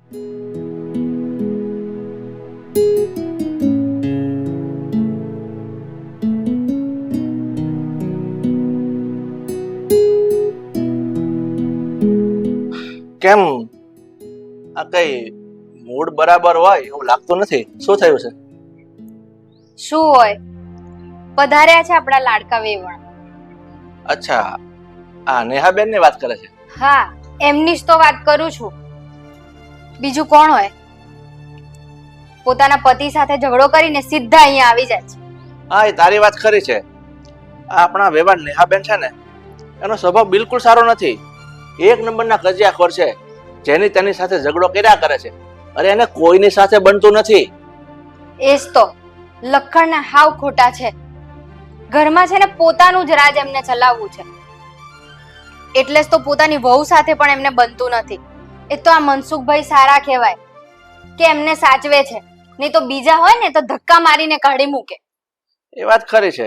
કેમ આ કઈ મૂડ બરાબર હોય એવું લાગતું નથી. શું થયું છે? શું હોય, પધાર્યા છે આપણા લાડકા વેવણ. અચ્છા, આ નેહાબેન ની વાત કરે છે? હા, એમની જ તો વાત કરું છું. બીજું કોણ હોય? પોતાના પતિ સાથે ઝઘડો કરીને સીધા અહીંયા આવી જાય છે. હા, એ તારી વાત ખરી છે. આ આપણા વેવાણ નેહાબેન છે ને, એનો સ્વભાવ બિલકુલ સારો નથી. એક નંબરના કજિયાખોર છે. જેની તેની સાથે ઝઘડો કર્યા કરે છે. અરે એને કોઈની સાથે બનતું નથી. એ જ તો લખણના હાવ ખોટા છે. ઘરમાં છે ને પોતાનું જ રાજ એમને ચલાવવું છે, એટલે જ તો પોતાની વહુ સાથે પણ એમને બનતું નથી. એ તો આ મનસુખભાઈ સારા કહેવાય કે એમને સાચવે છે, નહીં તો બીજા હોય ને તો ધક્કા મારીને કાઢી મૂકે. એ વાત ખરી છે.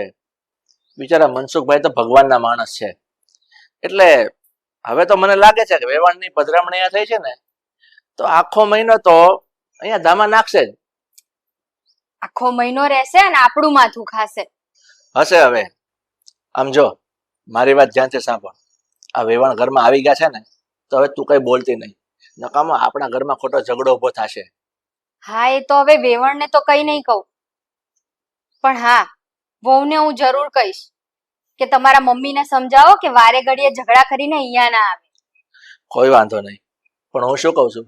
બિચારા મનસુખભાઈ તો ભગવાનના માણસ છે. એટલે હવે તો મને લાગે છે કે વેવાણની પધરામણી થઈ છે ને, તો આખો મહિનો તો અહીંયા ધામા નાખશે જ. આખો મહિનો રહેશે અને આપણું માથું ખાશે. હશે હવે. આમ જો, મારી વાત ધ્યાનથી સાંભળ. આ વેવાણ ઘરમાં આવી ગયા છે ને, તો હવે તું કઈ બોલતી નહીં. નકામો આપણા ઘરમાં ખોટો ઝઘડો ઉભો થશે. હા, એ તો હવે વેવણને તો કઈ નહીં કહું, પણ હા, વહુને હું જરૂર કહીશ કે તમારા મમ્મીને સમજાવો કે વારે ઘડીએ ઝઘડા કરીને અહીંયા ના આવે. કોઈ વાંધો નહીં, પણ હું શું કહું છું,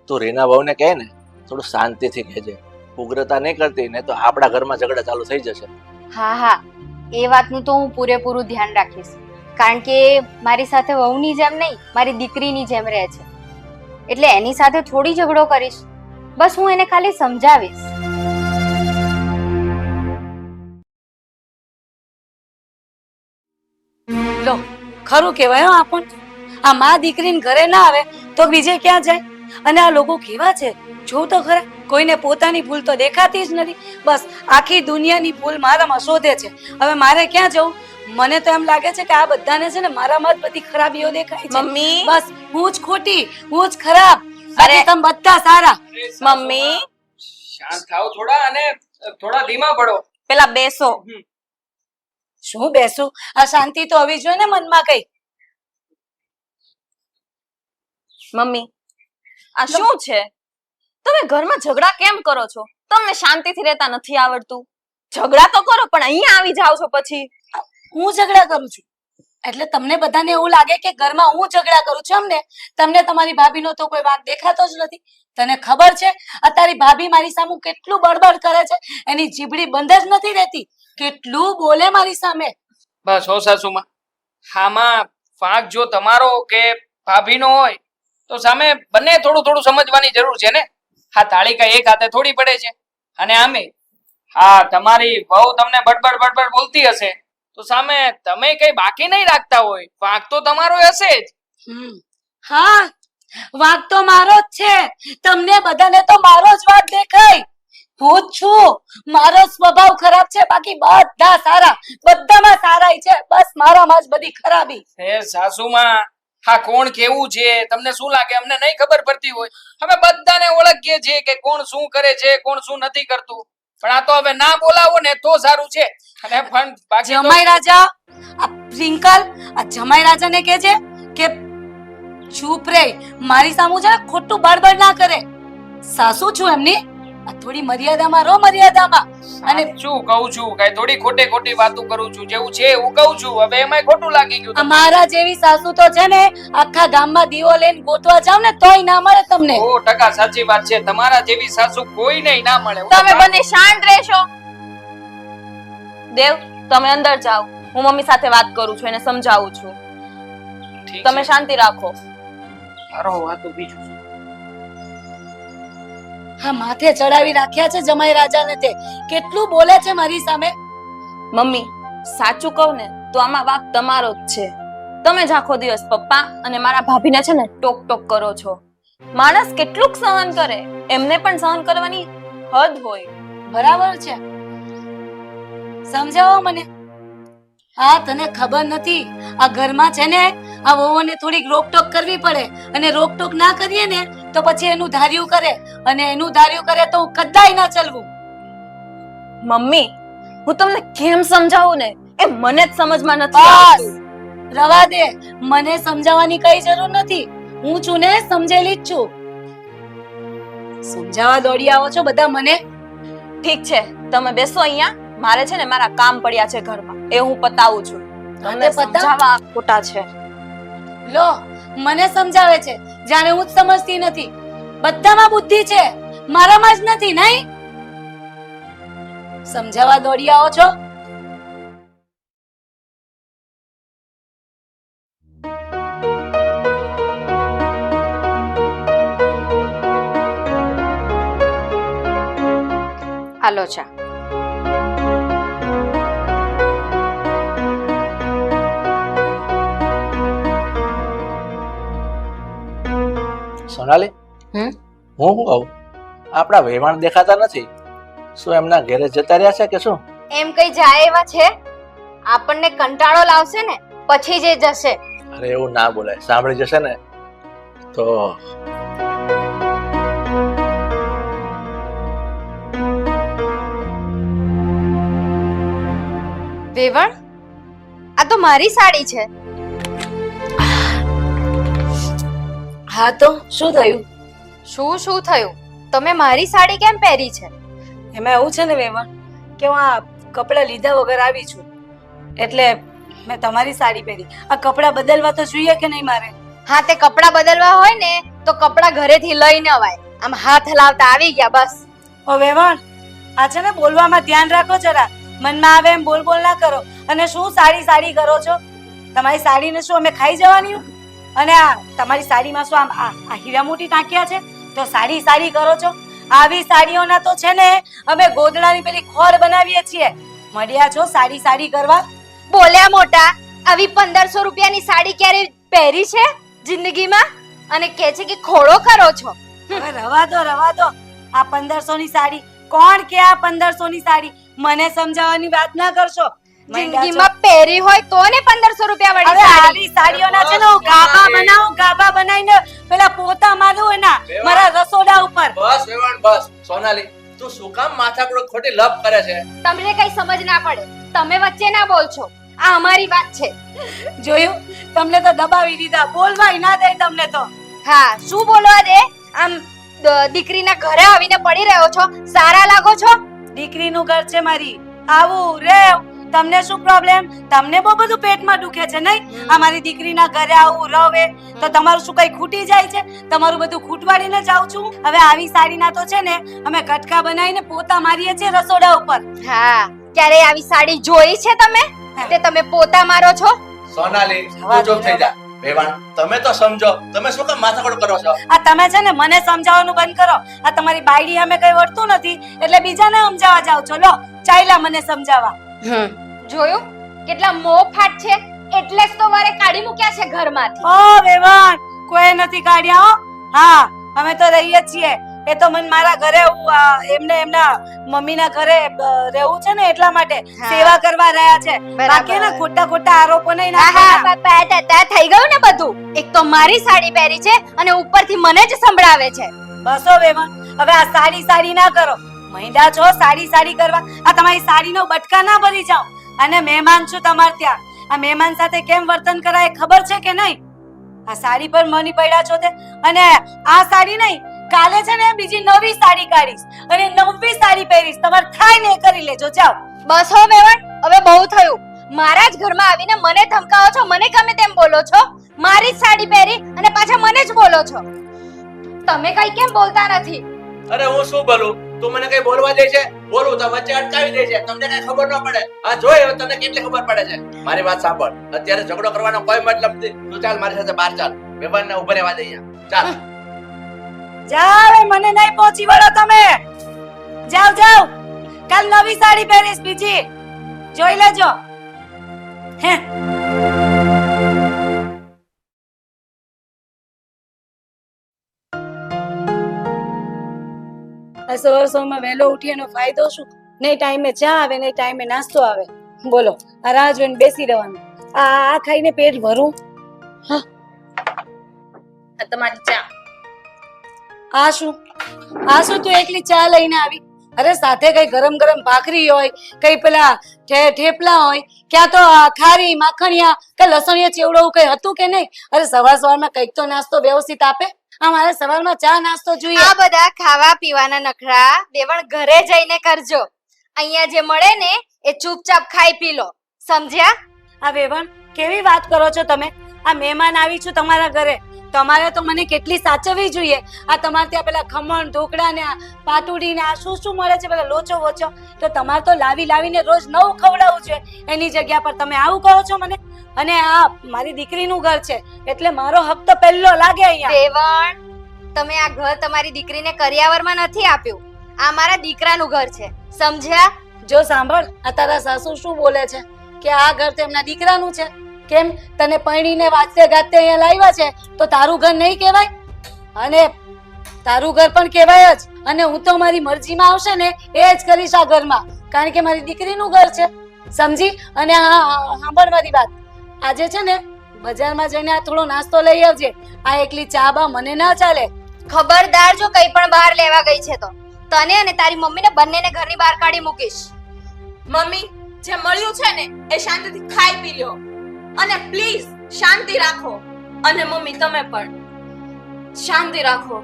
તું રીના વહુને કહે ને થોડું શાંતિથી કહેજે. ઉગ્રતા નહીં કરતી ને તો આપણા ઘરમાં ઝઘડા ચાલુ થઈ જશે. હા હા, એ વાતનું તો હું પૂરેપૂરું ધ્યાન રાખીશ, કારણ કે મારી સાથે વહુની જેમ નહીં, મારી દીકરીની જેમ રહે છે, એટલે એની સાથે થોડી ઝઘડો કરીશ. બસ હું એને ખાલી સમજાવીશ. લો, ખરું કહેવાય આપણ આ માં દીકરીને ઘરે ના આવે તો બીજે ક્યાં જાય? અને આ લોકો કેવા છે જો તો ખરા, કોઈને પોતાની ભૂલ તો દેખાતી જ નથી. બસ આખી દુનિયાની ભૂલ મારામાં શોધે છે. હવે મારે ક્યાં જવું? મને તો એમ લાગે છે કે આ બધાને છે ને મારામાં જ બધી ખરાબીઓ દેખાય છે. મમ્મી, બસ હું જ ખોટી, હું જ ખરાબ. અરે તમે બધા સારા. મમ્મી શાંત થાઓ થોડા, અને થોડા ધીમા પડો. પેલા બેસો. શું બેસું? આ શાંતિ તો હોવી જોઈએ ને મનમાં કઈ. મમ્મી, આ શું છે? તમે ઘરમાં ઝઘડા કેમ કરો છો? તમને શાંતિથી રહેતા નથી આવડતું? ઝઘડા તો કરો, પણ અહીંયા આવી જાવ છો પછી. હું ઝઘડા કરું છું એટલે તમને બધાને એવું લાગે કે ઘરમાં હું ઝઘડા કરું છું એમને? તમને તમારી ભાભીનો તો કોઈ વાંક દેખાતો જ નથી. તને ખબર છે આ તારી ભાભી મારી સામે કેટલું બડબડ કરે છે? એની જીભડી બંધ જ નથી રહેતી. કેટલું બોલે મારી સામે. બસ હો સાસુમાં, આમાં વાંક જો તમારો કે ભાભીનો હોય તો સામે બંને થોડું થોડું સમજવાની જરૂર છે ને. હા, તાળીકા એક હાથે થોડી પડે છે. અને આમે હા, તમારી વહુ તમને બડબડ બડબડ બોલતી હશે તો સામે તમે કઈ બાકી નહીં રાખતા હોય, વાંક તો તમારો હશે જ. હા, વાંક તો મારો જ છે. તમને બધાને તો મારો જ વાંક દેખાય. હું જ છું. મારો સ્વભાવ ખરાબ છે, બાકી બધા સારા. બધામાં સારાઈ છે, બસ મારામાં જ બધી ખરાબી. હે સાસુમાં, હા કોણ કેવું છે તમને શું લાગે અમને નહીં ખબર પડતી હોય? અમે બધાને ઓળખીએ છીએ કે કોણ શું કરે છે, કોણ શું નથી કરતું. પણ આ તો હવે ના બોલાવો ને તો સારું છે. અને પણ બાકી જમાઈ રાજા, આ રિંકલ, આ જમાઈ રાજાને કહેજે કે ચૂપ રહે. મારી સામું છે ને ખોટું બડબડ ના કરે. સાસુ છું એમની. આ થોડી મર્યાદામાં રહો, મર્યાદામાં. અને શું કહું છું, કઈ થોડી ખોટી ખોટી વાતો કરું છું, જેવું છે એવું કહું છું. હવે એમાંય ખોટું લાગી ગયું. અમારા જેવી સાસુ તો છે ને આખા ગામમાં દીવો લઈને ગોતવા જાવ ને તોય ના મળે તમને. 100% સાચી વાત છે. તમારા જેવી સાસુ કોઈને ના મળે. તમે બંને શાંત રહેશો. દેવ, તમે અંદર જાઓ. હું મમ્મી સાથે વાત કરું છું, એને સમજાવું છું. તમે શાંતિ રાખો. તારો વાતો બીજું હા, માથે ચડાવી રાખ્યા છે જમાઈ રાજાને. તે કેટલું બોલે છે મારી સામે. મમ્મી, સાચું કહું ને તો આમાં વાંક તમારો જ છે. તમે જ આખો દિવસ પપ્પા અને મારા ભાભીને છે ને ટોક ટોક કરો છો. માણસ કેટલુંક સહન કરે, એમને પણ સહન કરવાની હદ હોય. બરાબર છે, સમજાવો મને. હા, તને ખબર નથી આ ઘરમાં છે ને આ વહુઓને થોડીક રોકટોક કરવી પડે, અને રોકટોક ના કરીએ ને તો પછી એનું ધાર્યું કરે, અને એનું ધાર્યું કરે તો હું કદાય ના ચલવું. મમ્મી હું તમને કેમ સમજાવું ને એ મને જ સમજમાં નથી બસ આવતું. રવા દે, મને સમજાવવાની કઈ જરૂર નથી. હું છું ને સમજેલી જ છું. સમજાવવા દોડી આવો છો બધા મને. ઠીક છે તમે બેસો અહીંયા, મારે છે ને મારા કામ પડ્યા છે ઘરમાં, એ હું પતાવું છું. તમને પતાવ. સમજાવવા ખોટા છે. લો, મને સમજાવે છે જાણે હું જ સમજતી નથી. બધામાં બુદ્ધિ છે, મારામાં જ નથી. નહીં સમજાવવા દોડી આવો છો. હાલો ચા. સોનાલી, હમ? હું શું કહું, આપણા વેવાણ દેખાતા નથી. શું એમના ઘરે જતા રહ્યા છે કે શું? એમ કઈ જાય એવા છે? આપણને કંટાળો લાવશે ને પછી જે જશે. અરે એવું ના બોલાય, સાંભળી જશે ને તો. વેવણ, આ તો મારી સાડી છે. હા તો શું થયું? શું થયું? તમે મારી સાડી કેમ પહેરી છે? એમાં એવું છે ને વેવણ, કે હું આ કપડાં લીધા વગર આવી છું, એટલે મેં તમારી સાડી પહેરી. આ કપડાં બદલવા તો જોઈએ કે નહીં મારે? હા, તે કપડાં બદલવા હોય ને તો કપડાં ઘરેથી લઈ ન અવાય. આમ હાથ હલાવતા આવી ગયા બસ. ઓ વેવણ, આ છે ને બોલવામાં ધ્યાન રાખો જરા. મનમાં આવે એમ બોલ બોલ ના કરો. અને શું સાડી કરો છો? તમારી સાડીને શું અમે ખાઈ જવાની? અને આ તમારી સાડીમાં શું આ હીરા મોતી ટાંક્યા છે તો સાડી કરો છો? આવી સાડીઓના તો છે ને અમે ગોદડાની પેલી ખોર બનાવીએ છીએ. મળ્યા છો સાડી કરવા? બોલ્યા મોટા. આવી 1500 રૂપિયાની સાડી ક્યારે પહેરી છે જિંદગીમાં? અને કહે છે કે ખોડો કરો છો. હવે રવા દો. આ 1500 ની સાડી કોણ કે? આ 1500 ની સાડી મને સમજાવવાની વાત ના કરશો. જિંદગીમાં પહેરી હોય તો ને 1500 રૂપિયા હવે વાળી સાડી. આવી સાડીઓના છે ને હું ગાભા બનાવીને પેલા પોતા મારું એના મારા રસોડા ઉપર. બસ વેવાણ બસ. સોનાલી, તું શું કામ માથાકૂટ ખોટી લપ કરે છે? તમને કઈ સમજ ના પડે, તમે વચ્ચે ના બોલશો. આ અમારી વાત છે. જોયું, તમને તો દબાવી દીધા. બોલવાય ના દે તમને તો. હા, શું બોલવા દે? આમ દીકરીના ઘરે આવીને પડી રહ્યો છો, સારા લાગો છો. દીકરીનું ઘર છે મારી, આવું રે. તમને શું પ્રોબ્લેમ? તમને બહુ બધું પેટમાં દુખે છે નહીં? અમારી દીકરીના ઘરે આવું રવે તો તમારું શું કઈ ખૂટી જાય છે? તમારું બધું ખૂટવાડીને જાઉં છું. હવે આવી સાડીના તો છે ને અમે કટકા બનાવીને પોતા મારીએ છીએ રસોડા ઉપર. હા, ક્યારે આવી સાડી જોઈ છે તમે? તે તમે પોતા મારો છો. સોનાલી, તું ચૂપ થઈ જા. વેવાણ, તમે તો સમજો, તમે શું કામ માથાકૂટ કરો છો? આ તમે છે ને મને સમજાવવાનું બંધ કરો. આ તમારી બાયડી અમે કઈ વળતું નથી એટલે બીજાને સમજાવવા જાવ છો. લો ચાલ્યા મને સમજાવવા. જોયું કેટલા મોહ ફાટ છે, એટલે જ તો વારે કાઢી મૂક્યા છે ઘરમાંથી. ઓ વેવાણ, કોઈ નથી કાઢ્યા હો. હા, અમે તો રહીએ છીએ. એ તો મને મારા ઘરે એમને એમના મમ્મીના ઘરે રહેવું છે ને એટલા માટે સેવા કરવા રહ્યા છે. બાકી ને ખોટા આરોપો નહીં નાખવાના. થઈ ગયું ને બધું. એક તો મારી સાડી પહેરી છે અને ઉપરથી મને જ સંભળાવે છે. બસો વેવાણ, હવે આ સાડી ના કરો. મહિલા છો સાડી કરવા. આ તમારી સાડીનો બટકા ના ભરી જાઓ. અને મહેમાન છું તમારે ત્યાં. આ મહેમાન સાથે કેમ વર્તન કરાય ખબર છે કે નહીં? આ સાડી પર મની પડ્યા છો તે. અને આ સાડી નહીં, કાલે છે ને બીજી નવી સાડી કાઢીશ અને નવી સાડી પહેરીશ. તમારે થાય ને એ કરી લેજો. જાઓ. બસ હો વેવણ, હવે બહુ થયું. મારા જ ઘરમાં આવીને મને ધમકાવો છો, મને ગમે તેમ બોલો છો. મારી જ સાડી પહેરી અને પાછા મને જ બોલો છો. તમે કઈ કેમ બોલતા નથી? અરે હું શું બોલું? તું મને કઈ બોલવા દે છે? બોલું તો વચ્ચે અટકાવી દે છે. તમને કઈ ખબર ન પડે. આ જોઈ હવે તને કેટલી ખબર પડે છે. મારી વાત સાંભળ, અત્યારે ઝઘડો કરવાનો કોઈ મતલબ નથી. તું ચાલ મારી સાથે બહાર ચાલ. વેવાણને ઉભો રહેવા દે અહીંયા. ચાલ. જાઓ, મને નહીં પહોંચી વળો તમે. જાઓ. કાલ નવી સાડી પહેરીશ બીજી. જોઈ લેજો. હે સવારમાં વહેલો ઉઠી એનો ફાયદો શું? નહીં ટાઈમે ચા આવે, નહીં ટાઈમે નાસ્તો આવે. બોલો, આ રાહ જોઈને બેસી રહેવાનું. આ ખાઈને પેટ ભરું. તમારી ચા. આ શું તું એકલી ચા લઈને આવી? અરે સાથે કઈ ગરમ ગરમ ભાખરી હોય, કઈ પેલા થેપલા હોય, ક્યાં તો ખારી માખણિયા કે લસણિયા ચેવડો કઈ હતું કે નહીં? અરે સવારમાં કઈક તો નાસ્તો વ્યવસ્થિત આપે. મારે સવારમાં ચા નાસ્તો જોઈએ. આ બધા ખાવા પીવાના નખરા વેવણ ઘરે જઈને કરજો. અહીંયા જે મળે ને એ ચૂપચાપ ખાઈ પી લો, સમજ્યા? આ વેવણ કેવી વાત કરો છો તમે? આ મહેમાન આવી છું તમારા ઘરે, તમારે તો મને કેટલી સાચવવી જોઈએ. આ તમારે ત્યાં પેલા ખમણ ઢોકળા ને પાટુડી ને આ શું મળે છે, પેલા લોચો વોચો, તો તમારે તો લાવીને રોજ નવું ખવડાવવું છે. એની જગ્યા પર તમે આવું કહો છો મને? અને આ મારી દીકરીનું ઘર છે એટલે મારો હક તો પહેલો લાગે અહીંયા. વેવણ, તમે આ ઘર તમારી દીકરીને કરિયાવરમાં નથી આપ્યું, આ મારા દીકરાનું ઘર છે, સમજ્યા? જો સાંભળ, આ તારા સાસુ શું બોલે છે કે આ ઘર તો એમના દીકરાનું છે. કેમ તને પરણીને વાંચતે ગાતે અહીંયા લાવ્યા છે તો તારું ઘર નહીં કહેવાય? અને તારું ઘર પણ કહેવાય જ. અને હું તો મારી મરજીમાં આવશે ને એ જ કરીશ આ ઘરમાં, કારણ કે મારી દીકરીનું ઘર છે, સમજી? અને હા, સાંભળ મારી વાત, આજે છે ને બજારમાં જઈને આ થોડો નાસ્તો લઈ આવજે. આ એકલી ચા બા મને ના ચાલે. ખબરદાર જો કઈ પણ બહાર લેવા ગઈ છે તો તને અને તારી મમ્મીને બંનેને ઘરની બહાર કાઢી મૂકીશ. મમ્મી, જે મળ્યું છે ને એ શાંતિથી ખાઈ પી લ્યો અને પ્લીઝ શાંતિ રાખો. અને મમ્મી તમે પણ શાંતિ રાખો.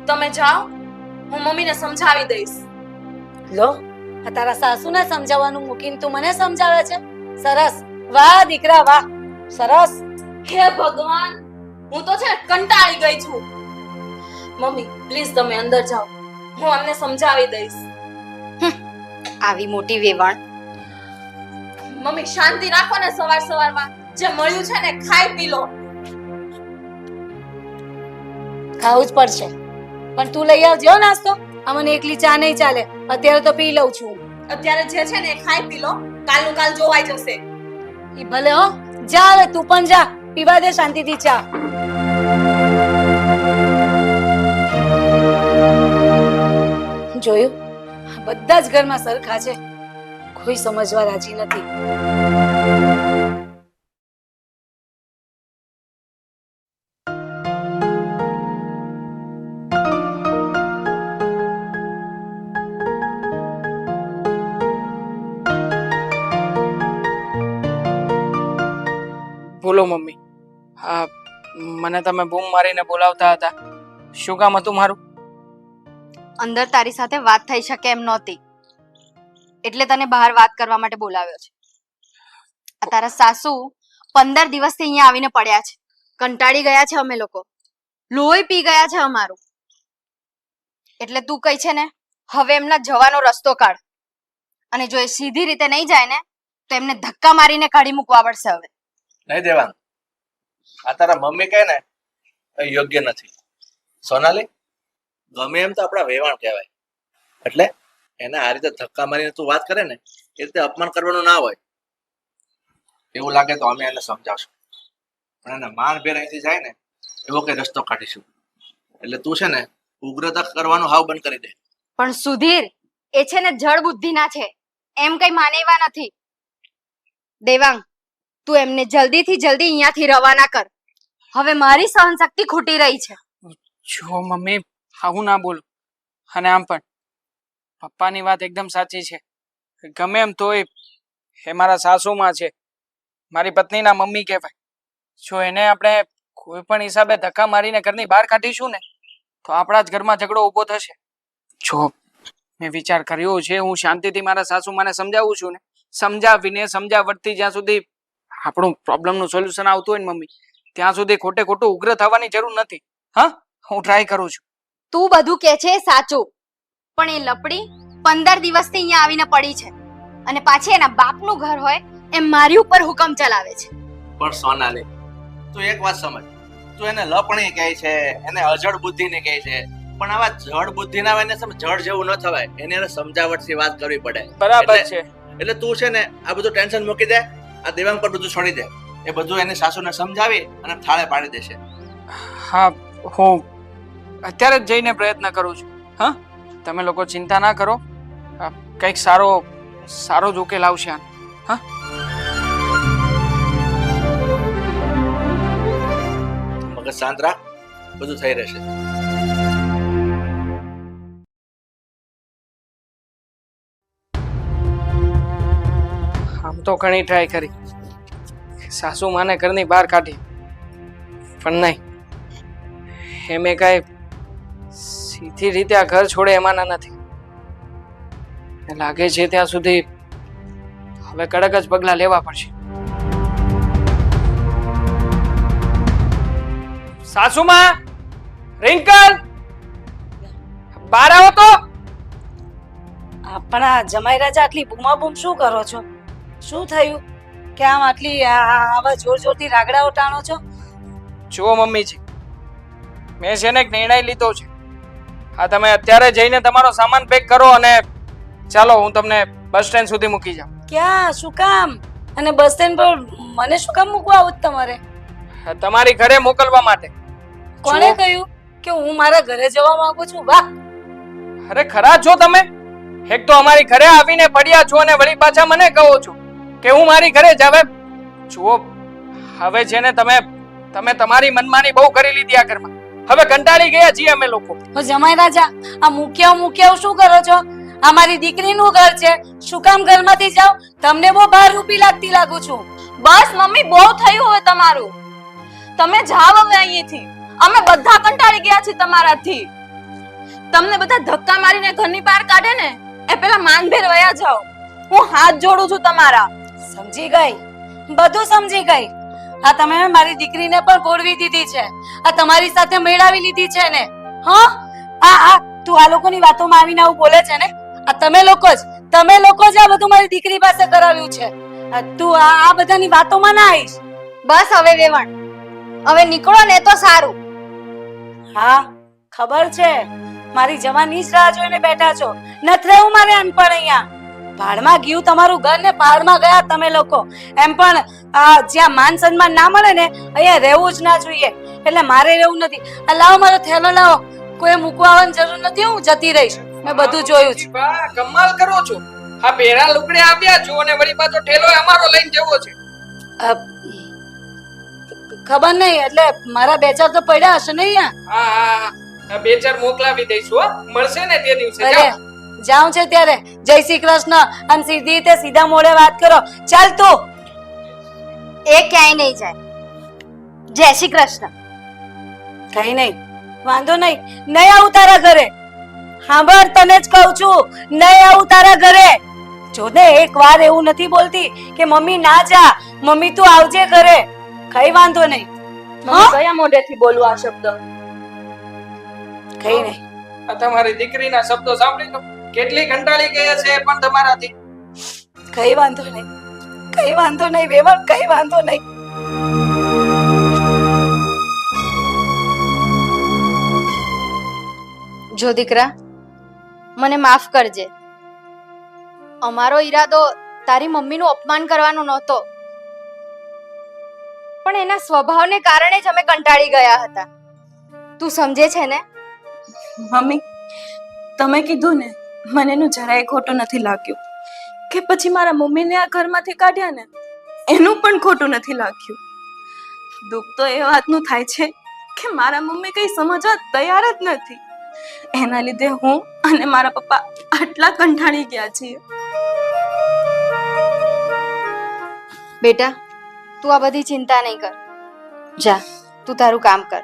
તમે જાઓ, હું મમ્મીને સમજાવી દઈશ. લો, આ તારા સાસુને સમજાવવાનું મૂકીને તું મને સમજાવે છે? સરસ, વાહ દીકરા વાહ, સરસ. હે ભગવાન, હું તો છે કંટાળી ગઈ છું. મમ્મી પ્લીઝ તમે અંદર જાઓ, હું અમને સમજાવી દઈશ. આવી મોટી વેવણ. મમ્મી શાંતિ રાખો ને, સવારમાં જે મળ્યું છે ને ખાઈ પી લો. ખાવું જ પડશે, પણ તું લઈ આવજો નાસ્તો. આ મને એકલી ચા નહીં ચાલે, અત્યારે તો પી લઉં છું. અત્યારે જે છે ને એ ખાઈ પી લો, કાલનું કાલ જોવાઈ જશે. ઈ ભલે હો, જા હવે તું પણ જા, પીવા દે શાંતિથી ચા. જોયું, બધા જ ઘરમાં સરખા છે, કોઈ સમજવા રાજી નથી. બોલો મમ્મી. હા, મને તમે બૂમ મારીને બોલાવતા હતા, શું કામ હતું મારું? અંદર તારી સાથે વાત થઈ શકે એમ નહોતી, એટલે તને બહાર વાત કરવા માટે બોલાવ્યો છે. આ તારા સાસુ 15 દિવસથી અહીંયા આવીને પડ્યા છે. કંટાળી ગયા છે અમે લોકો, લોહી પી ગયા છે અમારું. એટલે તું કઈ છે ને હવે એમના જવાનો રસ્તો કાઢ, અને જો એ સીધી રીતે નહીં જાય ને તો એમને ધક્કા મારીને કાઢી મૂકવા પડશે. હવે નહીં દેવાંગ, આ તારા મમ્મી કહે ને એ યોગ્ય નથી. સોનાલી, ગમે એમ તો આપણા વેવાણ કહેવાય, એટલે એને આ રીતે ધક્કા મારીને તું વાત કરે ને એ રીતે અપમાન કરવાનું ના હોય. એવું લાગે તો અમે એને સમજાવશું, પણ એને માન ભેર અહીંથી જાય ને એવો કઈ રસ્તો કાઢીશું. એટલે તું છે ને ઉગ્રતા કરવાનું હાવ બંધ કરી દે. પણ સુધીર, એ છે ને જળ બુદ્ધિના છે, એમ કઈ માને એવા નથી. દેવાંગ, તું એમને જલ્દીથી જલ્દી અહીંયાથી રવાના કર. હવે મારી સહનશક્તિ ખૂટી રહી છે. જો મમ્મી, આવું ના બોલો. અને આમ પણ પપ્પાની વાત એકદમ સાચી છે. ગમે એમ તોય એ મારા સાસુમાં છે, મારી પત્નીના મમ્મી કહેવાય. જો એને આપણે કોઈ પણ હિસાબે ધક્કા મારીને ઘરની બહાર કાઢીશું ને તો આપણા જ ઘરમાં ઝઘડો ઊભો થશે. જો મેં વિચાર કર્યો છે, હું શાંતિથી મારા સાસુમાને સમજાવું છું ને, સમજાવટથી જ્યાં સુધી આપણું પ્રોબ્લેમનું સોલ્યુશન આવતું હોય ને મમ્મી, ત્યાં સુધી ખોટે ખોટું ઉગ્ર થવાની જરૂર નથી. હા, હું ટ્રાય કરું છું. તું બધું કે છે એ સાચું, પણ એ લપડી 15 દિવસથી અહીંયા આવીને પડી છે, અને પાછી એના બાપનું ઘર હોય એમ મારી ઉપર હુકમ ચલાવે છે. પણ સોનાલી, તું એક વાત સમજ, તું એને લપણી કહે છે, એને અજડ બુદ્ધિ ને કહે છે, પણ આવા જડ બુદ્ધિ ના હોય ને જડ જેવું ન થવાય. એને સમજાવટથી વાત કરવી પડે. બરાબર છે. એટલે તું છે ને આ બધું ટેન્શન મૂકી દે, આ દેવાંગ પર બધું છોડી દે. એ બધું એની સાસુને સમજાવી અને થાળે પાડી દેશે. હા, હું અત્યારે જ જઈને પ્રયત્ન કરું છું. હા, તમે લોકો ચિંતા ના કરો, કંઈક સારો જ ઉકેલ આવશે. હા, મગજ શાંત રાખ, બધું થઈ રહેશે. તો ઘણી ટ્રાય કરી સાસુ માને ઘરની બહાર કાઢી, પણ નહીં, એમે કાંઈ સીધી રીતે આ ઘર છોડે એમાંના નથી. લાગે છે ત્યાં સુધી હવે કડક જ પગલાં લેવા પડશે. સાસુમાં, રિંકલ, બહાર આવો તો. આપણા જમાઈ રાજા આટલી બૂમાબૂમ શું કરો છો? શું થયું કે આમ આટલી આવા જોર જોરથી રાગડાઓ ટાણો છો? જુઓ મમ્મીજી, મેં છે ને એક નિર્ણય લીધો છે. હા, તમે અત્યારે જઈને તમારો સામાન પેક કરો અને ચાલો હું તમને બસ સ્ટેન્ડ સુધી મૂકી જાઉં. ક્યાં? શું કામ? અને બસ સ્ટેન્ડ પર મને શું કામ મૂકવા આવું તમારે? તમારી ઘરે મોકલવા માટે. કોણે કહ્યું કે હું મારા ઘરે જવા માંગુ છું? વાહ, અરે ખરા છો તમે? એક તો અમારી ઘરે આવીને પડ્યા છો અને વળી પાછા મને કહો છો કે હું મારી ઘરે જ આવે. જુઓ, હવે છે ને તમે તમારી મનમાની બહુ કરી લીધી આ ઘરમાં. હવે કંટાળી ગયા છીએ અમે લોકો. જમાઈ રાજા, આ મૂક્યા શું કરો છો? આ મારી દીકરીનું ઘર છે, શું કામ ઘરમાંથી જાવ? તમને બહુ ભાર રૂપી લાગુ છું. બસ મમ્મી, બહુ થયું હવે તમારું. તમે જાવ હવે અહીંથી. અમે બધા કંટાળી ગયા છીએ તમારાથી. તમને બધા ધક્કા મારીને ઘરની બહાર કાઢે ને એ પેલા માનભેર વયા જાઓ. હું હાથ જોડું છું તમારા. સમજી ગઈ, બધું સમજી ગઈ. આ તમે મારી દીકરીને પણ ગોળવી દીધી છે, આ તમારી સાથે મેળાવી લીધી છે ને? હા, આ તું આ લોકોની વાતોમાં આવીને આવું બોલે છે ને? આ તમે લોકો જ આ બધું મારી દીકરી પાસે કરાવ્યું છે. તું આ બધાની વાતોમાં ના આવીશ. બસ હવે વેવાણ, હવે નીકળો ને તો સારું. હા, ખબર છે મારી જવાની જ રાહ જોઈને બેઠા છો. નથી રહેવું મારે અનપણ અહીંયા. ભાડમાં ગયું તમારું ઘર ને ભાડમાં ગયા તમે લોકો. એમ પણ જ્યાં માન સન્માન ના મળે ને અહીંયા રહેવું જ ના જોઈએ. એટલે મારે રહેવું નથી. આ લાવો મારો થેલો લાવો. કોઈ મૂકવા આવવાની જરૂર નથી, હું જતી રહીશ. મેં બધું જોયું છે. વાહ, કમાલ કરો છો. આ બેરા લુગડે આવ્યા છો અને વળી પાછો ઠેલો અમારો લઈને જવો છે. ખબર નહીં, એટલે મારા બે ચાર તો પડ્યા હશે ને અહીંયા. હા, બે ચાર મોકલાવી દઈશું. હો, મળશે ને તે દિવસે. જાઉં છે ત્યારે જય શ્રી કૃષ્ણ અને સીધી રીતે સીધા મોઢે વાત કરો. ચાલ તું. એ ક્યાંય નહીં જાય. જય શ્રી કૃષ્ણ. કઈ નહીં, વાંધો નહીં. નહીં આવું તારા ઘરે. સાંભળ, તને જ કહું છું, નહીં આવું તારા ઘરે. જો ને એક વાર એવું નથી બોલતી કે મમ્મી ના જા, મમ્મી તું આવજે ઘરે. કઈ વાંધો નહીં. મમ્મી કયા મોઢેથી બોલું આ શબ્દ? કઈ નહીં. આ તમારી દીકરીના શબ્દો સાંભળી તો કેટલી કંટાળી ગયા છે એ પણ તમારાથી. કઈ વાંધો નહીં, કઈ વાંધો નહીં વેવાણ, કઈ વાંધો નહીં. જો દીકરા, મને માફ કરજે. અમારો ઈરાદો તારી મમ્મીનું અપમાન કરવાનો નહોતો, પણ એના સ્વભાવને કારણે જ અમે કંટાળી ગયા હતા. તું સમજે છે ને? મમ્મી, તમે કીધું ને, મને એનું જરાય ખોટું નથી લાગ્યું. કે પછી મારા મમ્મીને આ ઘરમાંથી કાઢ્યા ને એનું પણ ખોટું નથી લાગ્યું. દુઃખ તો એ વાતનું થાય છે કે મારા મમ્મી કઈ સમજવા તૈયાર જ નથી. એના લીધે હું અને મારા પપ્પા આટલા કંટાળી ગયા છીએ. બેટા, તું આ બધી ચિંતા નહીં કર. જા, તું તારું કામ કર.